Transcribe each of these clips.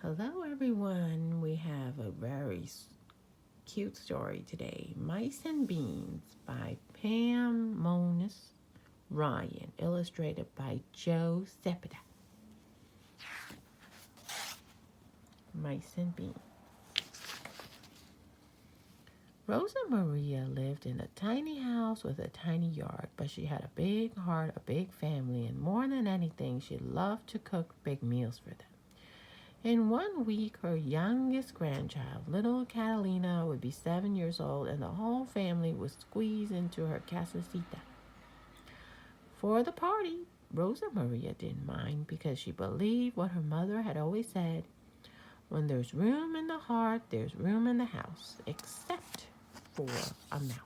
Hello, everyone. We have a very cute story today, Mice and Beans by Pam Monis Ryan, illustrated by Joe Sepida. Mice and Beans. Rosa Maria lived in a tiny house with a tiny yard, but she had a big heart, a big family, and more than anything, she loved to cook big meals for them. In 1 week, her youngest grandchild, little Catalina, would be 7 years old, and the whole family would squeeze into her casacita. For the party, Rosa Maria didn't mind because she believed what her mother had always said: when there's room in the heart, there's room in the house, except for a mouse.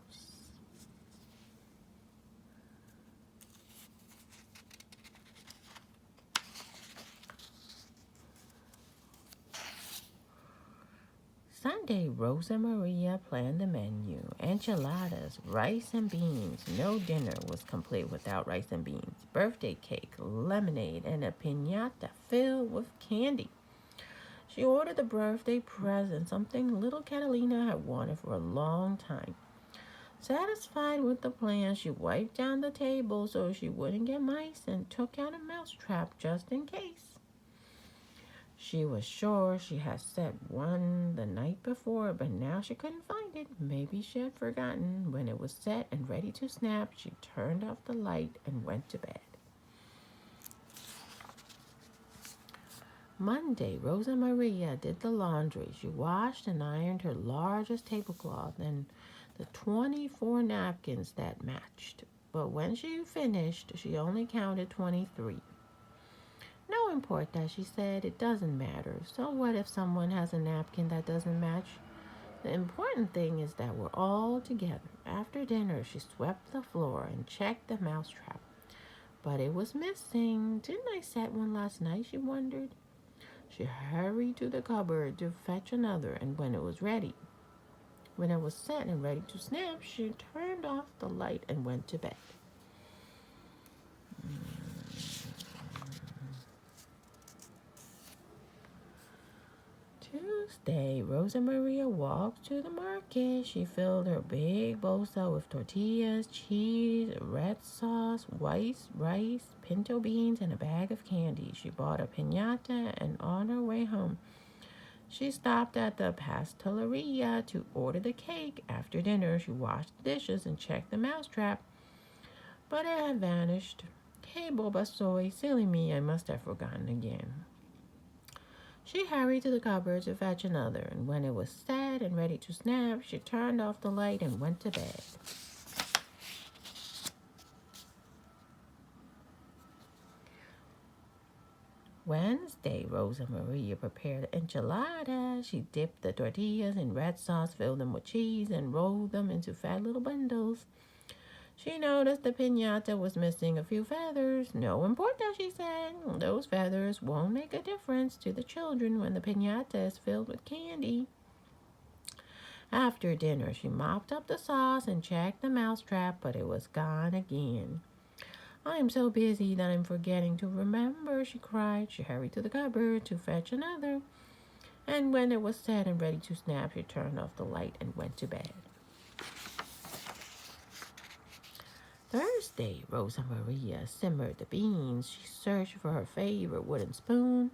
Sunday, Rosa Maria planned the menu: enchiladas, rice and beans. No dinner was complete without rice and beans. Birthday cake, lemonade, and a piñata filled with candy. She ordered the birthday present, something little Catalina had wanted for a long time. Satisfied with the plan, she wiped down the table so she wouldn't get mice and took out a mouse trap just in case. She was sure she had set one the night before, but now she couldn't find it. Maybe she had forgotten. When it was set and ready to snap, she turned off the light and went to bed. Monday, Rosa Maria did the laundry. She washed and ironed her largest tablecloth and the 24 napkins that matched. But when she finished, she only counted 23. No importa, she said, it doesn't matter. So what if someone has a napkin that doesn't match? The important thing is that we're all together. After dinner, she swept the floor and checked the mousetrap. But it was missing. Didn't I set one last night, she wondered. She hurried to the cupboard to fetch another, and when it was set and ready to snap, she turned off the light and went to bed. Tuesday, Rosa Maria walked to the market. She filled her big bolsa with tortillas, cheese, red sauce, white rice, pinto beans, and a bag of candy. She bought a piñata, and on her way home, she stopped at the pasteleria to order the cake. After dinner, she washed the dishes and checked the mousetrap, but it had vanished. Hey, boba soy, silly me, I must have forgotten again. She hurried to the cupboard to fetch another, and when it was set and ready to snap, she turned off the light and went to bed. Wednesday, Rosa Maria prepared enchiladas. She dipped the tortillas in red sauce, filled them with cheese, and rolled them into fat little bundles. She noticed the piñata was missing a few feathers. No importa, she said. Those feathers won't make a difference to the children when the piñata is filled with candy. After dinner, she mopped up the sauce and checked the mousetrap, but it was gone again. I'm so busy that I'm forgetting to remember, she cried. She hurried to the cupboard to fetch another, and when it was set and ready to snap, she turned off the light and went to bed. Thursday, Rosa Maria simmered the beans. She searched for her favorite wooden spoon,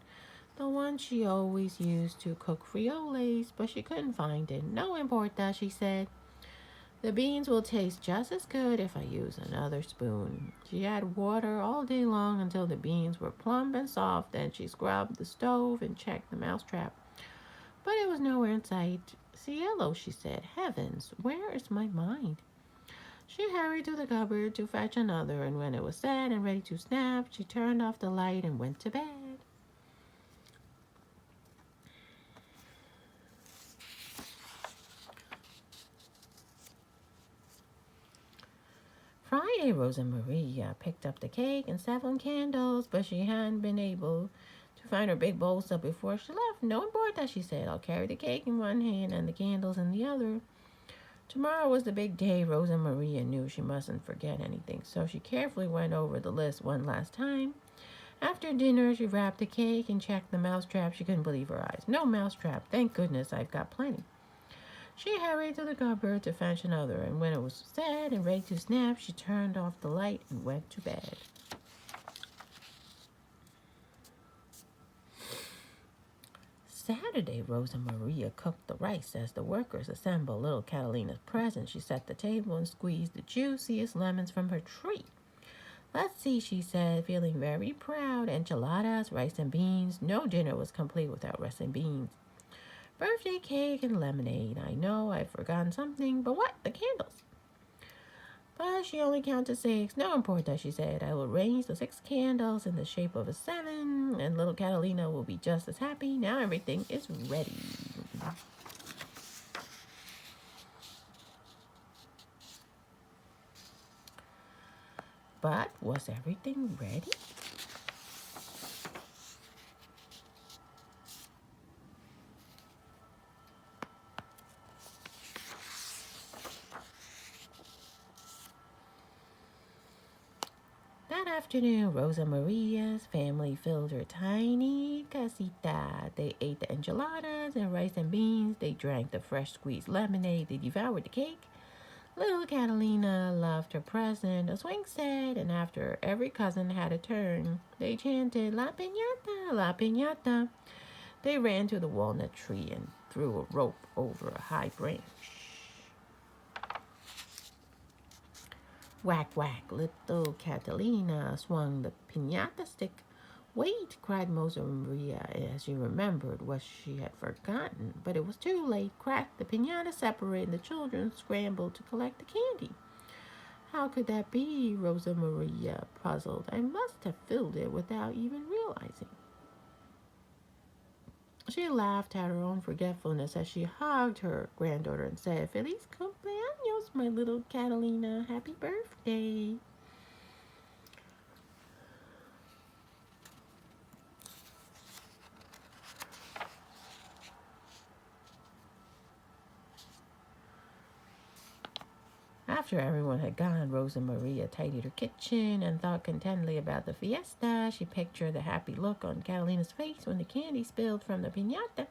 the one she always used to cook frioles, but she couldn't find it. No importa, she said. The beans will taste just as good if I use another spoon. She added water all day long until the beans were plump and soft. Then she scrubbed the stove and checked the mousetrap, but it was nowhere in sight. Cielo, she said. Heavens, where is my mind? She hurried to the cupboard to fetch another, and when it was set and ready to snap, she turned off the light and went to bed. Friday, Rosa Maria picked up the cake and 7 candles, but she hadn't been able to find her big bolsa before she left. No importa, she said. I'll carry the cake in one hand and the candles in the other. Tomorrow was the big day. Rosa Maria knew she mustn't forget anything, so she carefully went over the list one last time After dinner, she wrapped the cake and checked the mousetrap. She couldn't believe her eyes. No mousetrap. Thank goodness, I've got plenty. She hurried to the cupboard to fetch another, and when it was set and ready to snap, she turned off the light and went to bed. Saturday, Rosa Maria cooked the rice as the workers assembled little Catalina's present. She set the table and squeezed the juiciest lemons from her tree. Let's see, she said, feeling very proud. Enchiladas, rice and beans. No dinner was complete without rice and beans. Birthday cake and lemonade. I know I've forgotten something, but what? The candles. But she only counted 6. No important, she said. I will arrange the 6 candles in the shape of a 7, and little Catalina will be just as happy. Now everything is ready. But was everything ready? That afternoon, Rosa Maria's family filled her tiny casita. They ate the enchiladas and rice and beans. They drank the fresh squeezed lemonade. They devoured the cake. Little Catalina loved her present, a swing set, and after every cousin had a turn, they chanted, La Piñata, La Piñata. They ran to the walnut tree and threw a rope over a high branch. Whack, whack, little Catalina swung the piñata stick. Wait, cried Rosa Maria as she remembered what she had forgotten. But it was too late. Crack, the piñata separated, and the children scrambled to collect the candy. How could that be? Rosa Maria puzzled. I must have filled it without even realizing. She laughed at her own forgetfulness as she hugged her granddaughter and said, Feliz cumpleaños, my little Catalina. Happy birthday. After everyone had gone, Rosa Maria tidied her kitchen and thought contentedly about the fiesta. She pictured the happy look on Catalina's face when the candy spilled from the piñata.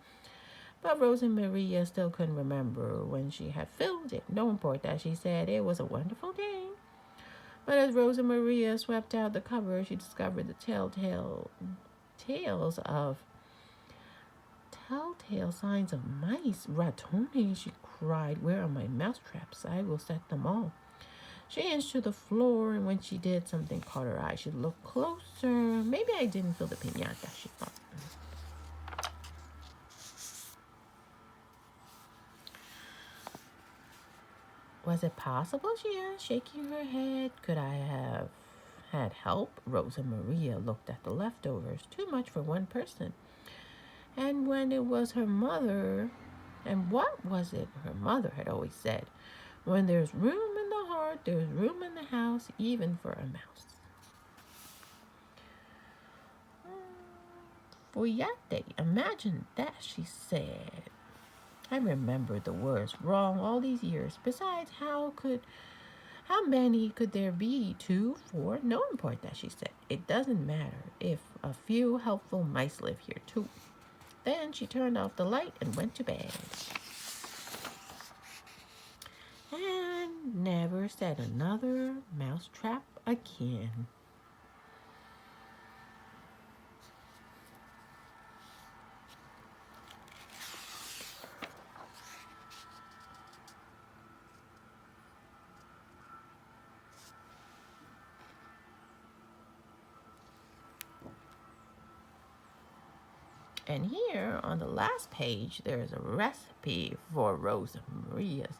But Rosa Maria still couldn't remember when she had filled it. No important, she said. It was a wonderful day. But as Rosa Maria swept out the cupboard, she discovered the telltale signs of mice. Ratoni, she cried. Where are my mousetraps? I will set them all. She inched to the floor, and when she did, something caught her eye. She looked closer. Maybe I didn't fill the piñata, she thought. Was it possible, she asked, shaking her head. Could I have had help? Rosa Maria looked at the leftovers. Too much for one person. And when it was her mother, and what was it her mother had always said? When there's room in the heart, there's room in the house, even for a mouse. Follate, imagine that, she said. I remembered the words wrong all these years. Besides, how many could there be? 2, 4? No important, she said. It doesn't matter if a few helpful mice live here too. Then she turned off the light and went to bed. And never set another mousetrap again. And here on the last page, there's a recipe for Rosa Maria's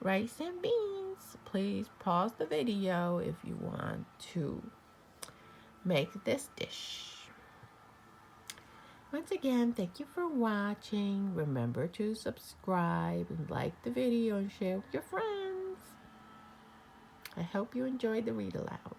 rice and beans. Please pause the video if you want to make this dish. Once again, thank you for watching. Remember to subscribe and like the video and share with your friends. I hope you enjoyed the read aloud.